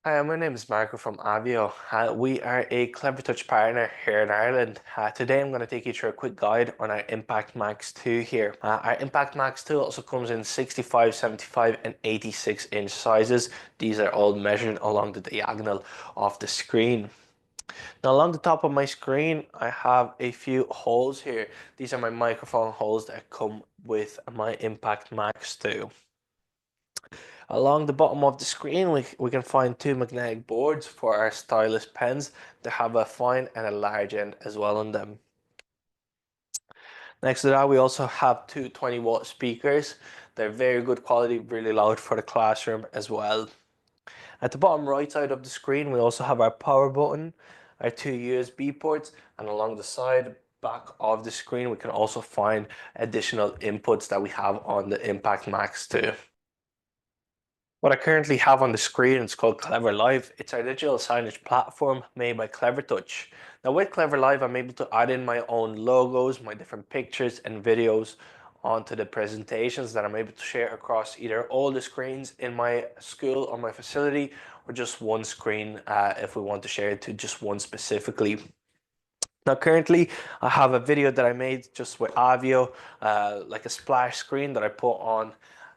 Hi, my name is Marko from Avio. We are a Clevertouch partner here in Ireland. Today I'm going to take you through a quick guide on our Impact Max 2 here. Our Impact Max 2 also comes in 65, 75 and 86-inch sizes. These are all measured along the diagonal of the screen. Now along the top of my screen I have a few holes here. These are my microphone holes that come with my Impact Max 2. Along the bottom of the screen, we can find two magnetic boards for our stylus pens. They have a fine and a large end as well on them. Next to that, we also have two 20-watt speakers. They're very good quality, really loud for the classroom as well. At the bottom right side of the screen, we also have our power button, our two USB ports, and along the side back of the screen, we can also find additional inputs that we have on the Impact Max 2. What I currently have on the screen is called Clever Live. It's our digital signage platform made by Clevertouch. Now with Clever Live, I'm able to add in my own logos, my different pictures and videos onto the presentations that I'm able to share across either all the screens in my school or my facility, or just one screen if we want to share it to just one specifically. Now currently I have a video that I made just with Avio, like a splash screen that I put on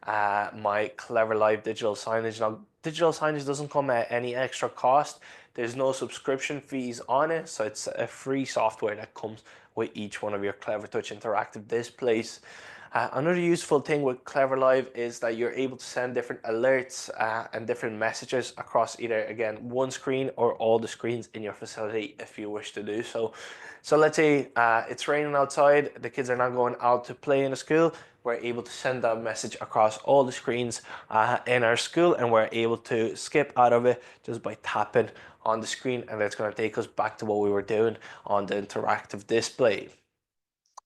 my Clever Live digital signage. Now digital signage doesn't come at any extra cost. There's no subscription fees on it, so it's a free software that comes with each one of your Clevertouch interactive displays. Another useful thing with Clever Live is that you're able to send different alerts and different messages across either, again, one screen or all the screens in your facility if you wish to do so. So let's say it's raining outside, the kids are not going out to play in the school. We're able to send that message across all the screens in our school, and we're able to skip out of it just by tapping on the screen, and it's going to take us back to what we were doing on the interactive display.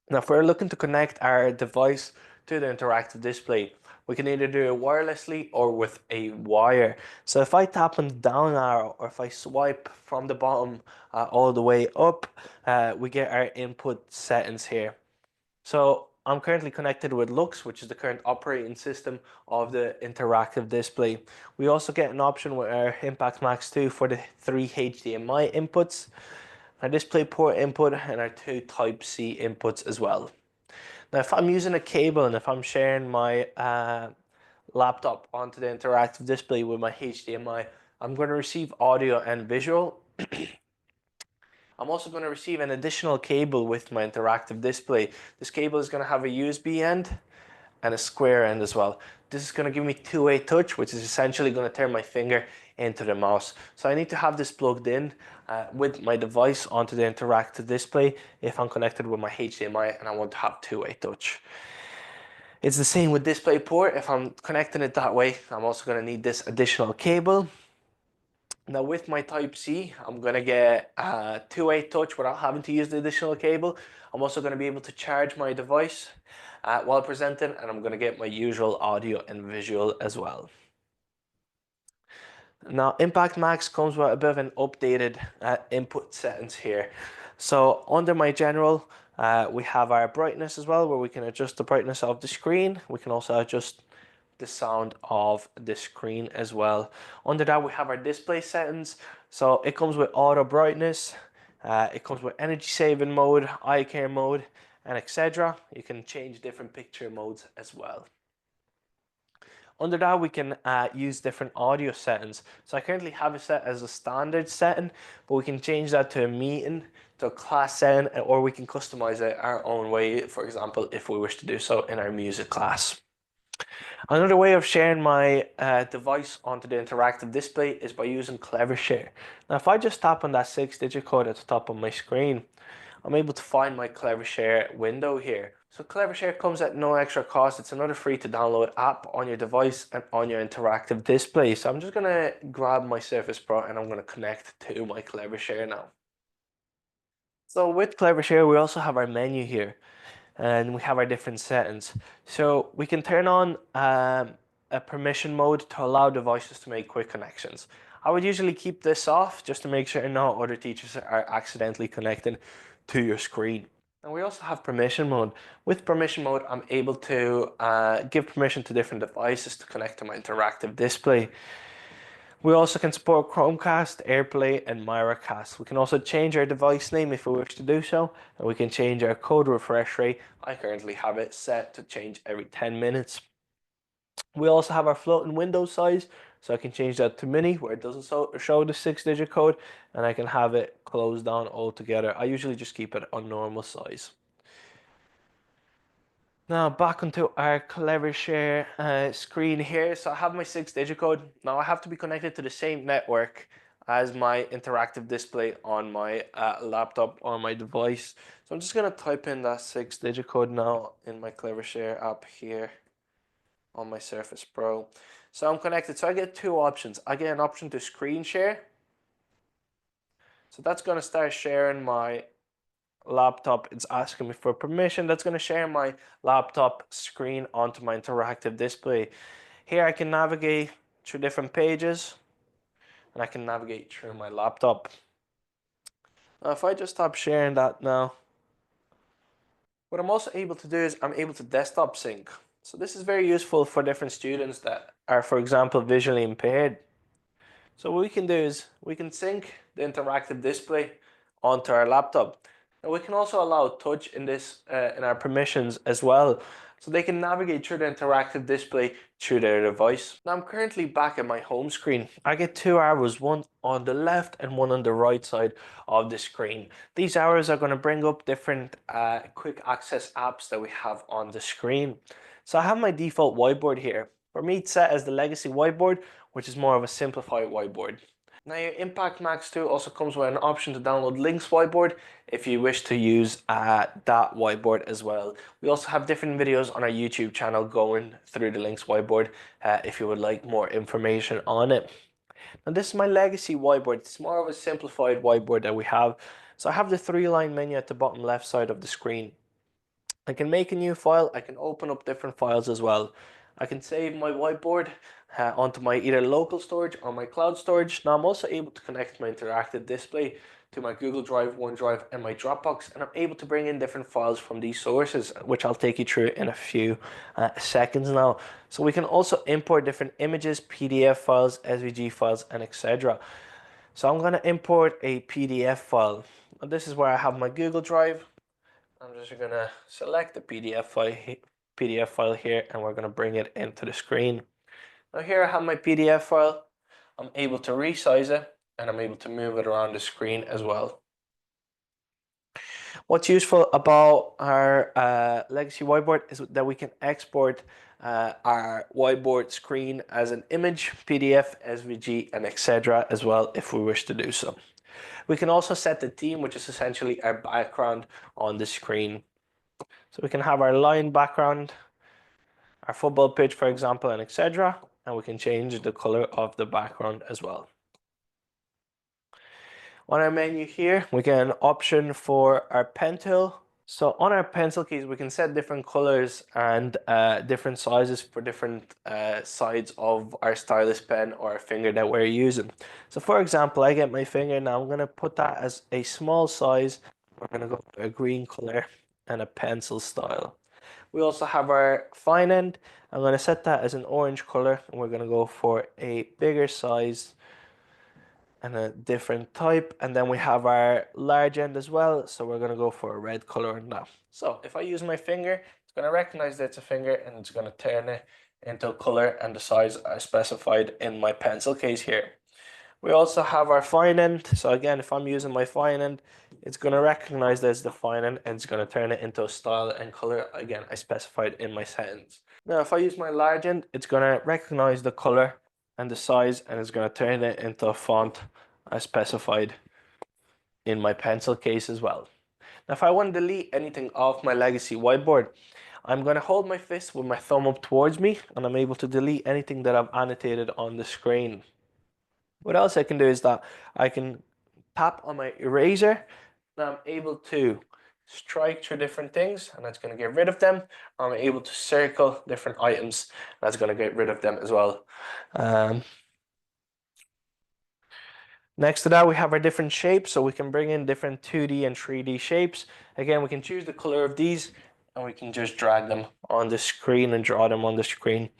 Now, if we're looking to connect our device to the interactive display, we can either do it wirelessly or with a wire. So if I tap on the down arrow, or if I swipe from the bottom all the way up, we get our input settings here. So I'm currently connected with Lux, which is the current operating system of the interactive display. We also get an option with our Impact Max 2 for the 3 HDMI inputs, our DisplayPort input, and our 2 Type-C inputs as well. Now, if I'm using a cable and if I'm sharing my laptop onto the interactive display with my HDMI, I'm going to receive audio and visual. I'm also going to receive an additional cable with my interactive display. This cable is going to have a USB end and a square end as well. This is going to give me two-way touch, which is essentially going to turn my finger into the mouse. So I need to have this plugged in with my device onto the interactive display if I'm connected with my HDMI and I want to have two-way touch. It's the same with DisplayPort. If I'm connecting it that way, I'm also going to need this additional cable. Now with my Type-C, I'm going to get two-way touch without having to use the additional cable. I'm also going to be able to charge my device while presenting, and I'm going to get my usual audio and visual as well. Now Impact Max comes with a bit of an updated input settings here. So under my general, we have our brightness as well, where we can adjust the brightness of the screen. We can also adjust the sound of the screen as well. Under that, we have our display settings. So it comes with auto brightness, it comes with energy saving mode, eye care mode, and etc. You can change different picture modes as well. Under that, we can use different audio settings. So I currently have it set as a standard setting, but we can change that to a meeting, to a class setting, or we can customize it our own way, for example, if we wish to do so in our music class. Another way of sharing my device onto the interactive display is by using Clevershare. Now, if I just tap on that 6-digit code at the top of my screen, I'm able to find my Clevershare window here. So Clevershare comes at no extra cost. It's another free to download app on your device and on your interactive display. So I'm just gonna grab my Surface Pro and I'm gonna connect to my Clevershare now. So with Clevershare, we also have our menu here, and we have our different settings. So we can turn on a permission mode to allow devices to make quick connections. I would usually keep this off just to make sure no other teachers are accidentally connecting to your screen. And we also have permission mode. With permission mode, I'm able to give permission to different devices to connect to my interactive display. We also can support Chromecast, AirPlay, and Miracast. We can also change our device name if we wish to do so, and we can change our code refresh rate. I currently have it set to change every 10 minutes. We also have our floating window size, so I can change that to mini where it doesn't show the 6-digit code, and I can have it closed down altogether. I usually just keep it on normal size. Now back onto our Clevershare screen here. So I have my 6-digit code. Now I have to be connected to the same network as my interactive display on my laptop or my device. So I'm just gonna type in that 6-digit code now in my Clevershare app here on my Surface Pro. So I'm connected. So I get two options. I get an option to screen share. So that's gonna start sharing my laptop. It's asking me for permission. That's going to share my laptop screen onto my interactive display. Here I can navigate through different pages and I can navigate through my laptop. Now if I just stop sharing that now, what I'm also able to do is I'm able to desktop sync. So this is very useful for different students that are, for example, visually impaired. So what we can do is we can sync the interactive display onto our laptop. And we can also allow touch in this in our permissions as well. So they can navigate through the interactive display through their device. Now I'm currently back at my home screen. I get two arrows, one on the left and one on the right side of the screen. These arrows are going to bring up different quick access apps that we have on the screen. So I have my default whiteboard here. For me, it's set as the legacy whiteboard, which is more of a simplified whiteboard. Now your Impact Max 2 also comes with an option to download Link's whiteboard if you wish to use that whiteboard as well. We also have different videos on our YouTube channel going through the Link's whiteboard if you would like more information on it. Now this is my legacy whiteboard. It's more of a simplified whiteboard that we have. So I have the 3-line menu at the bottom left side of the screen. I can make a new file. I can open up different files as well. I can save my whiteboard onto my either local storage or my cloud storage. Now I'm also able to connect my interactive display to my Google Drive, OneDrive, and my Dropbox, and I'm able to bring in different files from these sources, which I'll take you through in a few seconds now. So we can also import different images, PDF files, SVG files, and etc. So I'm going to import a PDF file. Now this is where I have my Google Drive. I'm just gonna select the PDF file here, and we're gonna bring it into the screen. Now here I have my PDF file. I'm able to resize it and I'm able to move it around the screen as well. What's useful about our legacy whiteboard is that we can export our whiteboard screen as an image, PDF, SVG, and etc. as well if we wish to do so. We can also set the theme, which is essentially our background on the screen. So we can have our line background, our football pitch, for example, and etc. And we can change the color of the background as well. On our menu here, we get an option for our pen tool. So on our pencil keys, we can set different colors and different sizes for different sides of our stylus pen or our finger that we're using. So for example, I get my finger now, I'm gonna put that as a small size. We're gonna go for a green color and a pencil style. We also have our fine end. I'm going to set that as an orange color, and we're going to go for a bigger size and a different type. And then we have our large end as well, so we're going to go for a red color now. So if I use my finger, it's going to recognize that it's a finger, and it's going to turn it into a color and the size I specified in my pencil case here. We also have our fine end. So again, if I'm using my fine end, it's going to recognize this the fine end, and it's going to turn it into a style and color again I specified in my settings. Now if I use my large end, it's going to recognize the color and the size, and it's going to turn it into a font I specified in my pencil case as well. Now if I want to delete anything off my legacy whiteboard, I'm going to hold my fist with my thumb up towards me, and I'm able to delete anything that I've annotated on the screen. What else I can do is that I can tap on my eraser, and I'm able to strike through different things, and that's going to get rid of them. I'm able to circle different items, and that's going to get rid of them as well. Next to that, we have our different shapes, so we can bring in different 2D and 3D shapes. Again, we can choose the color of these, and we can just drag them on the screen and draw them on the screen.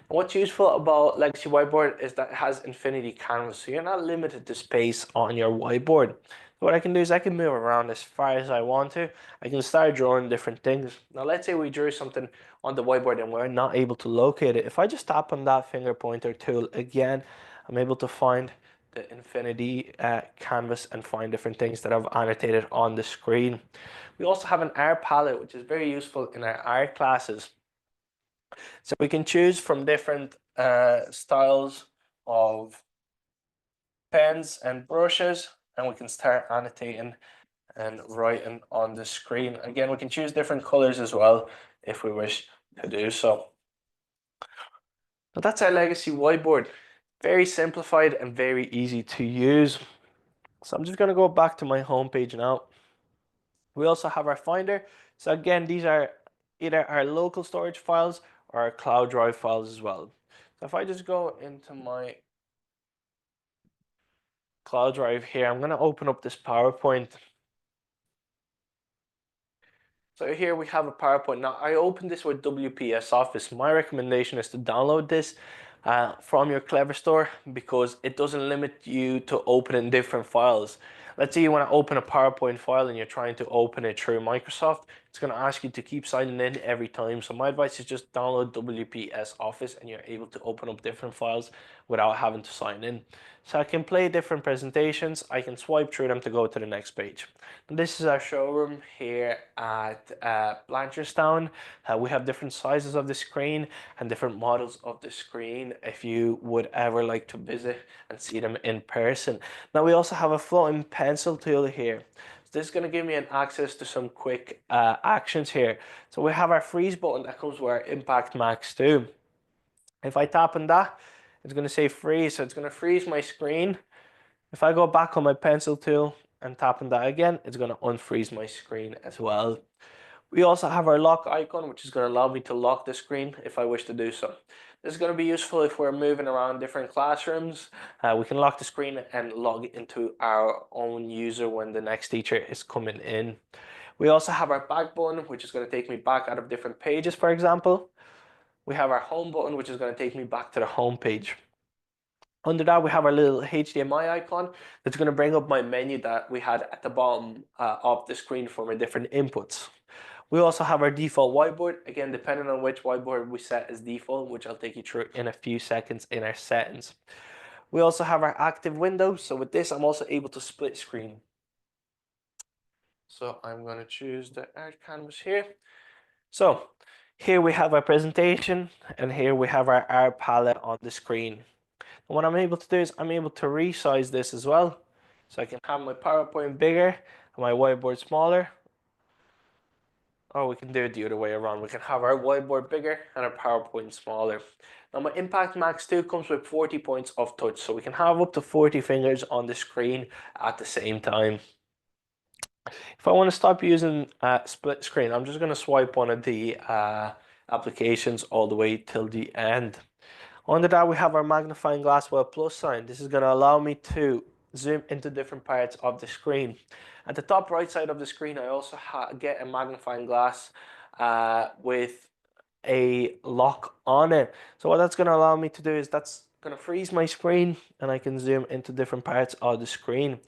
What's useful about Legacy Whiteboard is that it has infinity canvas, so you're not limited to space on your whiteboard. So what I can do is I can move around as far as I want to. I can start drawing different things. Now let's say we drew something on the whiteboard and we're not able to locate it. If I just tap on that finger pointer tool again, I'm able to find the infinity canvas and find different things that I've annotated on the screen. We also have an art palette, which is very useful in our art classes. So we can choose from different styles of pens and brushes, and we can start annotating and writing on the screen. Again, we can choose different colors as well if we wish to do so. But that's our Legacy Whiteboard. Very simplified and very easy to use. So I'm just going to go back to my home page now. We also have our Finder. So again, these are either our local storage files or our cloud drive files as well. So if I just go into my cloud drive here, I'm going to open up this PowerPoint. So here we have a PowerPoint. Now I opened this with WPS Office. My recommendation is to download this from your Clever store because it doesn't limit you to opening different files. Let's say you want to open a PowerPoint file and you're trying to open it through Microsoft. It's going to ask you to keep signing in every time. So my advice is just download WPS Office and you're able to open up different files without having to sign in. So I can play different presentations. I can swipe through them to go to the next page. And this is our showroom here at Blanchardstown. We have different sizes of the screen and different models of the screen if you would ever like to visit and see them in person. Now we also have a floating pencil tool here. So this is going to give me an access to some quick actions here. So we have our freeze button that comes with our Impact Max too. If I tap on that, it's going to say freeze, so it's going to freeze my screen. If I go back on my pencil tool and tap on that again, it's going to unfreeze my screen as well. We also have our lock icon, which is going to allow me to lock the screen if I wish to do so. This is going to be useful if we're moving around different classrooms. We can lock the screen and log into our own user when the next teacher is coming in. We also have our back button, which is going to take me back out of different pages, for example. We have our home button, which is going to take me back to the home page. Under that, we have our little HDMI icon that's going to bring up my menu that we had at the bottom of the screen for my different inputs. We also have our default whiteboard. Again, depending on which whiteboard we set as default, which I'll take you through in a few seconds in our settings. We also have our active window. So with this, I'm also able to split screen. So I'm going to choose the art canvas here. So here we have our presentation, and here we have our art palette on the screen. And what I'm able to do is I'm able to resize this as well. So I can have my PowerPoint bigger and my whiteboard smaller. Or we can do it the other way around. We can have our whiteboard bigger and our PowerPoint smaller. Now my Impact Max 2 comes with 40 points of touch. So we can have up to 40 fingers on the screen at the same time. If I want to stop using split screen, I'm just going to swipe one of the applications all the way till the end. Under that, we have our magnifying glass with a plus sign. This is going to allow me to zoom into different parts of the screen. At the top right side of the screen, I also get a magnifying glass with a lock on it. So what that's going to allow me to do is that's going to freeze my screen and I can zoom into different parts of the screen.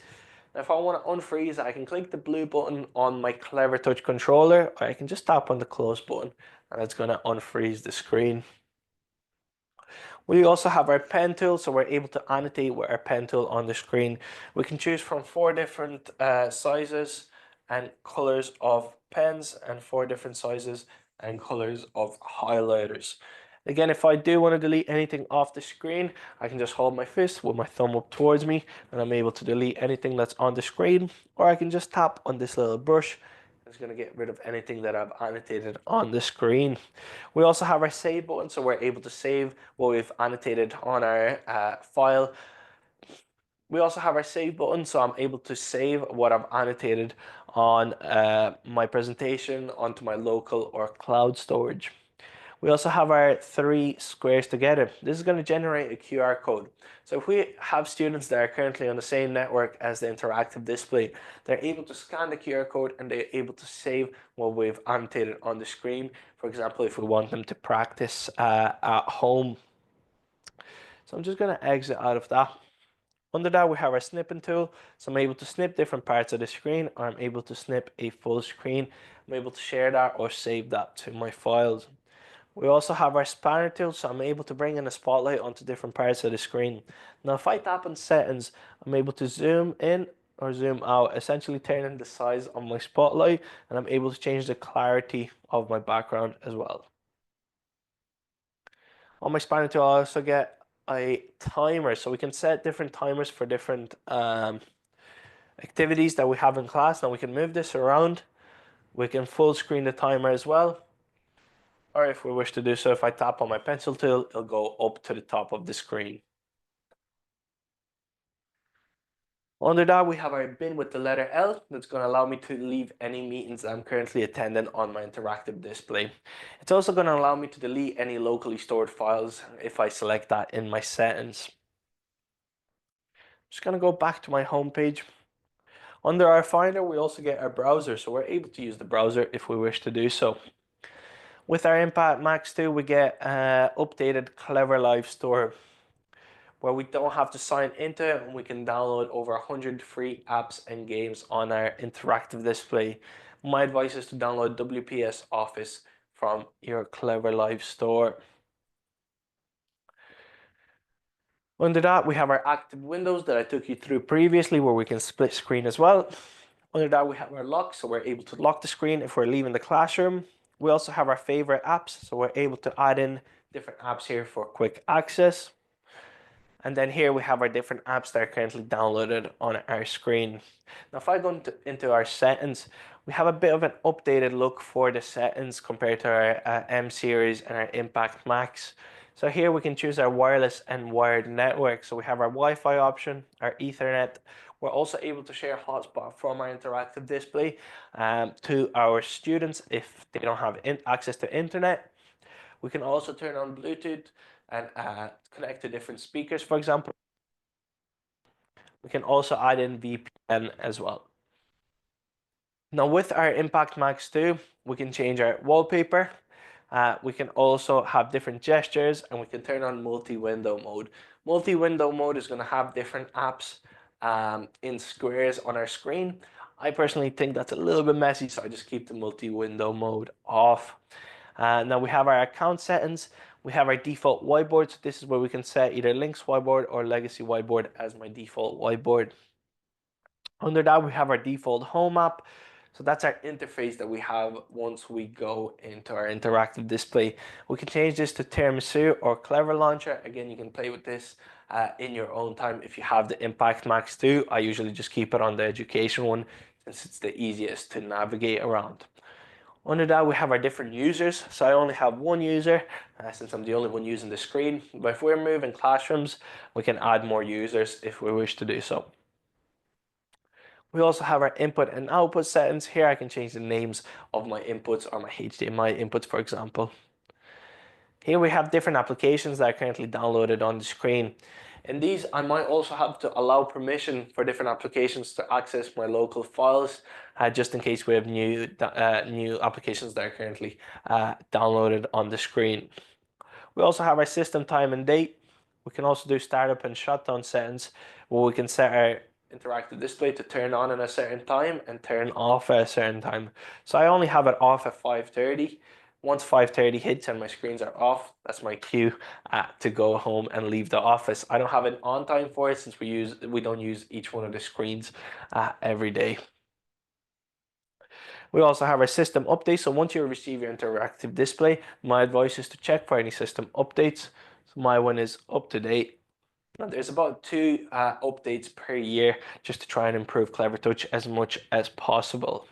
Now, if I want to unfreeze, I can click the blue button on my Clevertouch controller, or I can just tap on the close button and it's going to unfreeze the screen. We also have our pen tool, so we're able to annotate with our pen tool on the screen. We can choose from 4 different sizes and colors of pens and 4 different sizes and colors of highlighters. Again, if I do want to delete anything off the screen, I can just hold my fist with my thumb up towards me and I'm able to delete anything that's on the screen, or I can just tap on this little brush. It's going to get rid of anything that I've annotated on the screen. We also have our save button, so we're able to save what we've annotated on our file. We also have our save button, so I'm able to save what I've annotated on my presentation onto my local or cloud storage. We also have our three squares together. This is going to generate a QR code. So if we have students that are currently on the same network as the interactive display, they're able to scan the QR code and they're able to save what we've annotated on the screen. For example, if we want them to practice at home. So I'm just going to exit out of that. Under that, we have our snipping tool. So I'm able to snip different parts of the screen, or I'm able to snip a full screen. I'm able to share that or save that to my files. We also have our spanner tool, so I'm able to bring in a spotlight onto different parts of the screen. Now, if I tap on settings, I'm able to zoom in or zoom out, essentially turning the size of my spotlight, and I'm able to change the clarity of my background as well. On my spanner tool, I also get a timer, so we can set different timers for different activities that we have in class. Now we can move this around. We can full screen the timer as well. Or if we wish to do so, if I tap on my pencil tool, it'll go up to the top of the screen. Under that, we have our bin with the letter L. That's going to allow me to leave any meetings I'm currently attending on my interactive display. It's also going to allow me to delete any locally stored files if I select that in my settings. Just going to go back to my home page. Under our Finder, we also get our browser, so we're able to use the browser if we wish to do so. With our Impact Max 2, we get updated Clever Live Store, where we don't have to sign into it, and we can download over 100 free apps and games on our interactive display. My advice is to download WPS Office from your Clever Live Store. Under that, we have our active windows that I took you through previously, where we can split screen as well. Under that, we have our lock, so we're able to lock the screen if we're leaving the classroom. We also have our favorite apps, so we're able to add in different apps here for quick access. And then here we have our different apps that are currently downloaded on our screen. Now, if I go into our settings, we have a bit of an updated look for the settings compared to our M series and our Impact Max. So here we can choose our wireless and wired network. So we have our Wi-Fi option, our Ethernet. We're also able to share hotspot from our interactive display to our students if they don't have access to internet. We can also turn on Bluetooth and connect to different speakers, for example. We can also add in VPN as well. Now with our Impact Max 2, we can change our wallpaper. We can also have different gestures, and we can turn on multi-window mode. Multi-window mode is going to have different apps in squares on our screen. I personally think that's a little bit messy, so I just keep the multi-window mode off. Now we have our account settings. We have our default whiteboard. So this is where we can set either Link's whiteboard or Legacy whiteboard as my default whiteboard. Under that, we have our default home app. So that's our interface that we have once we go into our interactive display. We can change this to Tiramisu or Clever Launcher. Again, you can play with this in your own time if you have the Impact Max 2. I usually just keep it on the education one since it's the easiest to navigate around. Under that, we have our different users. So I only have one user since I'm the only one using the screen. But if we're moving classrooms, we can add more users if we wish to do so. We also have our input and output settings. Here I can change the names of my inputs or my HDMI inputs, for example. Here we have different applications that are currently downloaded on the screen. In these, I might also have to allow permission for different applications to access my local files, just in case we have new applications that are currently downloaded on the screen. We also have our system time and date. We can also do startup and shutdown settings, where we can set our interactive display to turn on at a certain time and turn off at a certain time. So I only have it off at 5:30. Once 5:30 hits and my screens are off, that's my cue to go home and leave the office. I don't have an on time for it since we don't use each one of the screens every day. We also have our system updates. So once you receive your interactive display, my advice is to check for any system updates. So my one is up to date. Now, there's about 2 updates per year just to try and improve Clevertouch as much as possible.